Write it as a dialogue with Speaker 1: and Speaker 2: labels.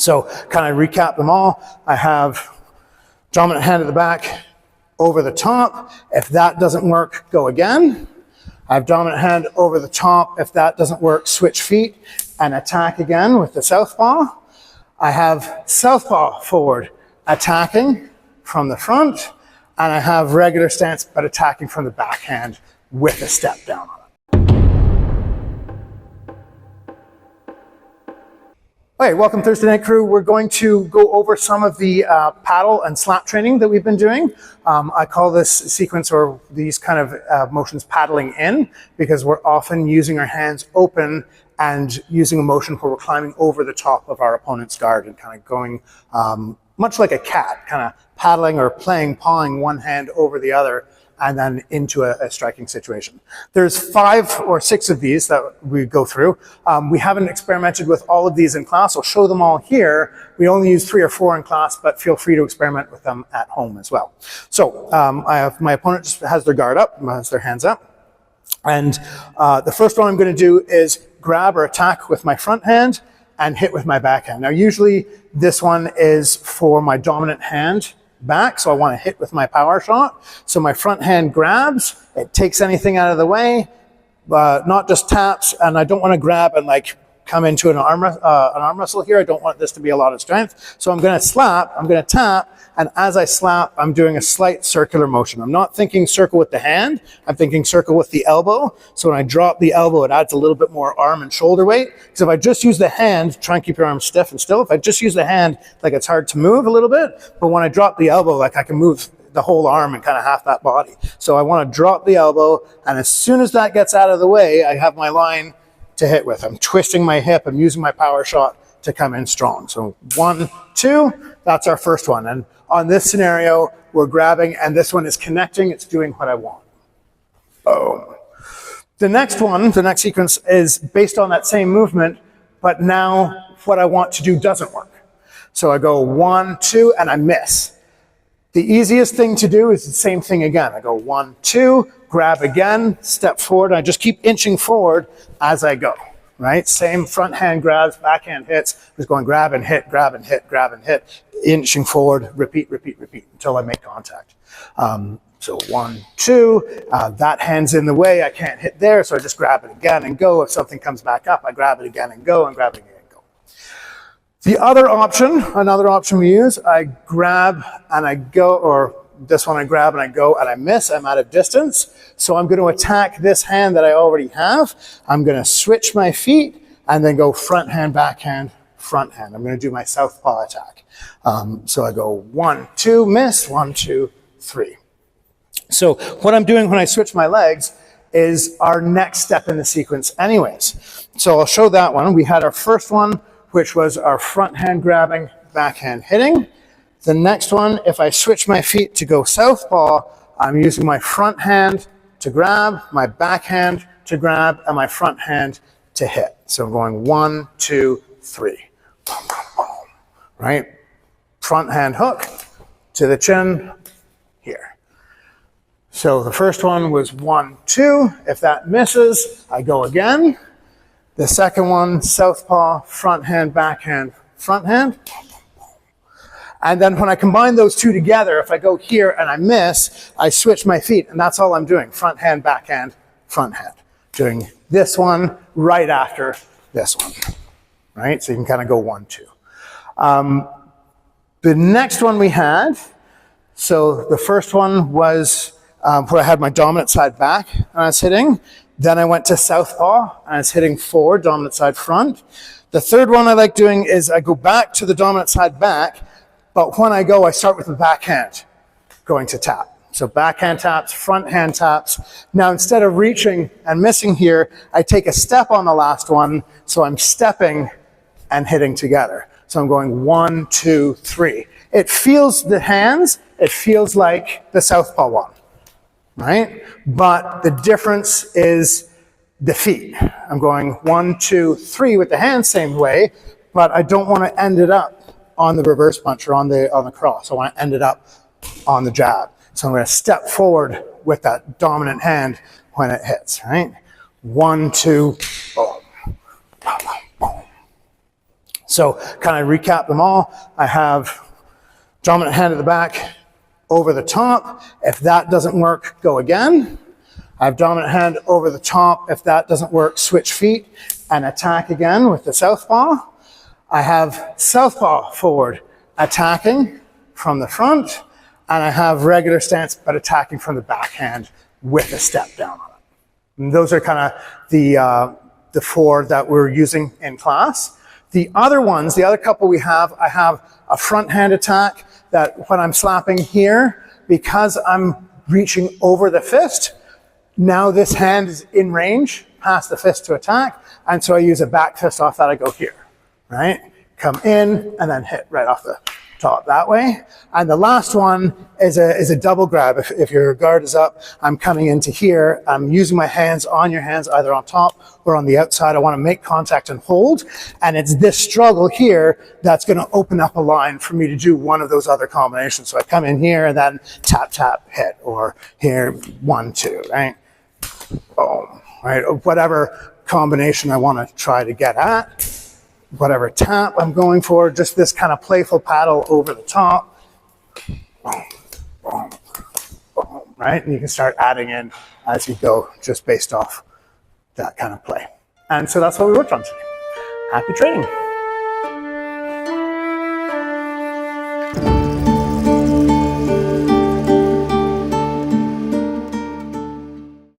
Speaker 1: So kind of recap them all. I have dominant hand at the back, over the top. If that doesn't work, go again. I have dominant hand over the top. If that doesn't work, switch feet and attack again with the southpaw. I have southpaw forward, attacking from the front, and I have regular stance, but attacking from the backhand with a step down on it. Okay, welcome Thursday Night Crew. We're going to go over some of the paddle and slap training that we've been doing. I call this sequence or these kind of motions paddling in, because we're often using our hands open and using a motion where we're climbing over the top of our opponent's guard and kind of going much like a cat, kind of paddling or pawing one hand over the other and then into a striking situation. There's 5 or 6 of these that we go through. We haven't experimented with all of these in class. I'll show them all here. We only use 3 or 4 in class, but feel free to experiment with them at home as well. So I have my opponent just has their guard up, has their hands up. And the first one I'm going to do is grab or attack with my front hand and hit with my backhand. Now usually this one is for my dominant hand back, so I want to hit with my power shot. So my front hand grabs, it takes anything out of the way, not just taps, and I don't want to grab and like come into an arm wrestle here. I don't want this to be a lot of strength. So I'm going to slap, I'm going to tap, and as I slap, I'm doing a slight circular motion. I'm not thinking circle with the hand, I'm thinking circle with the elbow. So when I drop the elbow, it adds a little bit more arm and shoulder weight. Because if I just use the hand, try and keep your arms stiff and still. If I just use the hand, like it's hard to move a little bit. But when I drop the elbow, like I can move the whole arm and kind of half that body. So I want to drop the elbow, and as soon as that gets out of the way, I have my line to hit with. I'm twisting my hip, I'm using my power shot to come in strong. So 1, 2, that's our first one. And on this scenario, we're grabbing, and this one is connecting, it's doing what I want. Boom. The next one, the next sequence is based on that same movement, but now what I want to do doesn't work. So I go 1, 2, and I miss. The easiest thing to do is the same thing again. I go 1, 2, grab again, step forward, and I just keep inching forward as I go, right? Same front hand grabs, backhand hits, just going grab and hit, grab and hit, grab and hit, inching forward, repeat, repeat, repeat until I make contact. So 1, 2, that hand's in the way, I can't hit there, so I just grab it again and go. If something comes back up, I grab it again and go, and grab it again and go. The other option, another option we use, I grab and I go, or this one I grab and I go and I miss, I'm out of distance. So I'm going to attack this hand that I already have. I'm going to switch my feet and then go front hand, backhand, front hand. I'm going to do my southpaw attack. So I go 1, 2, miss, 1, 2, 3. So what I'm doing when I switch my legs is our next step in the sequence anyways. So I'll show that one. We had our first one, which was our front hand grabbing, backhand hitting. The next one, if I switch my feet to go southpaw, I'm using my front hand to grab, my backhand to grab, and my front hand to hit. So I'm going 1, 2, 3. Boom, boom, boom. Right? Front hand hook to the chin here. So the first one was 1, 2. If that misses, I go again. The second one, southpaw, front hand, backhand, front hand. And then when I combine those two together, if I go here and I miss, I switch my feet, and that's all I'm doing. Front hand, backhand, front hand. Doing this one right after this one, right? So you can kind of go 1, 2. The next one we had, so the first one was where I had my dominant side back and I was hitting. Then I went to southpaw and I was hitting forward, dominant side front. The third one I like doing is I go back to the dominant side back, but when I go, I start with the backhand going to tap. So backhand taps, front hand taps. Now instead of reaching and missing here, I take a step on the last one, so I'm stepping and hitting together. So I'm going 1, 2, 3. It feels, the hands, it feels like the southpaw one, right? But the difference is the feet. I'm going 1, 2, 3 with the hands same way, but I don't want to end it up on the reverse punch or on the cross. I want to end it up on the jab. So I'm going to step forward with that dominant hand when it hits, right? 1, 2, boom. Boom, boom, boom. So kind of recap them all. I have dominant hand at the back, over the top. If that doesn't work, go again. I have dominant hand over the top. If that doesn't work, switch feet and attack again with the southpaw. I have southpaw forward, attacking from the front. And I have regular stance, but attacking from the backhand with a step down on it. And those are kind of the 4 that we're using in class. The other ones, the other couple we have, I have a front hand attack that when I'm slapping here, because I'm reaching over the fist, now this hand is in range past the fist to attack. And so I use a back fist off that, I go here, right? Come in and then hit right off the top that way. And the last one is a double grab. If your guard is up, I'm coming into here. I'm using my hands on your hands, either on top or on the outside. I want to make contact and hold. And it's this struggle here that's going to open up a line for me to do one of those other combinations. So I come in here and then tap, tap, hit, or here, 1, 2, right? Boom, right? Whatever combination I want to try to get at. Whatever tap I'm going for, just this kind of playful paddle over the top. Boom, boom, boom, right? And you can start adding in as you go, just based off that kind of play. And so that's what we worked on today. Happy training.